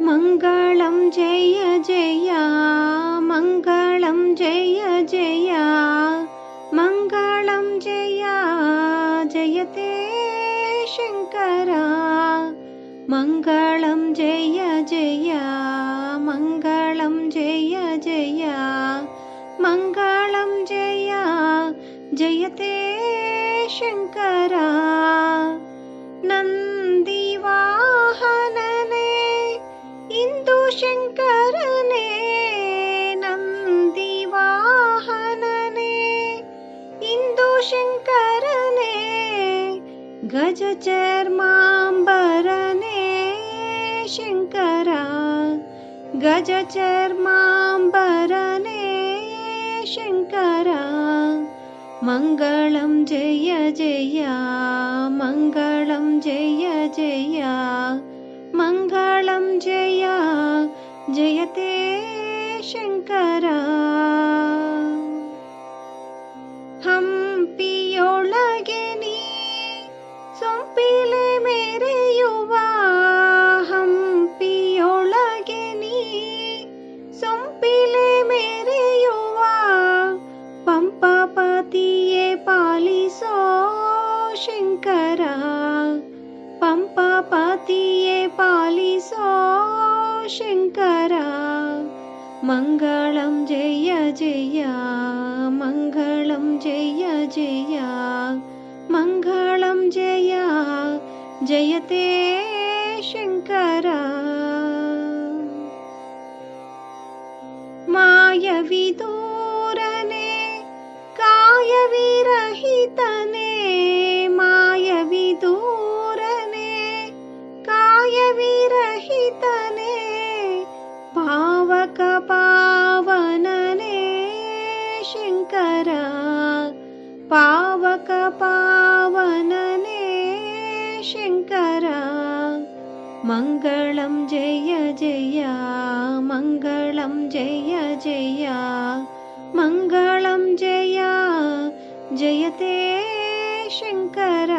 मङ्गलं जय जय मङ्गलं जय जय मङ्गलं जय जयते शङ्करा मङ्गलं जय जय मङ्गलं जय जय मङ्गलं जय जयते शङ्करा नन्दिवाहनने इंदु शङ्करने नन्दिवाहनने इंदु शङ्करने गजचर्माम्बरने शङ्करा गजचर्माम्बरने शङ्करा मङ्गलं जय जय मङ्गलं जय जय मङ्गलं जय जयते शङ्करा हम्पियोळगे ನೀ ಸೊಂಪಿಲೆ ಮೆರೆಯುವ ಹಂಪಿಯೊಳಗೆ ನೀ ಸೊಂಪಿಲೆ ಮೆರೆಯುವ ಪಂಪಾಪತಿಯೇ ಪಾಲಿಸೋ ಶಂಕರ ಪಂಪಾಪತಿಯೇ ಪಾಲಿಸೋ ಶಂಕರ ಮಂಗಳಂ ಜಯ ಜಯ ಮಂಗಳಂ ಜಯ ಜಯ ಮಂಗಳಂ ಜಯ ಜಯತೆ ಶಂಕರ ಮಾಯವಿದೂರನೆ ಕಾಯವಿರಹಿತನೆ ಮಾಯವಿದೂರನೆ ಕಾಯವಿರಹಿತನೆ ಪಾವಕ ಪಾವನನೆ ಶಂಕರ ಪಾವಕ ಪಾವನನೆ ಶಂಕರ ಮಂಗಳಂ ಜಯ ಜಯ ಮಂಗಳಂ ಜಯ ಜಯ ಮಂಗಳಂ ಜಯ ಜಯತೆ ಶಂಕರ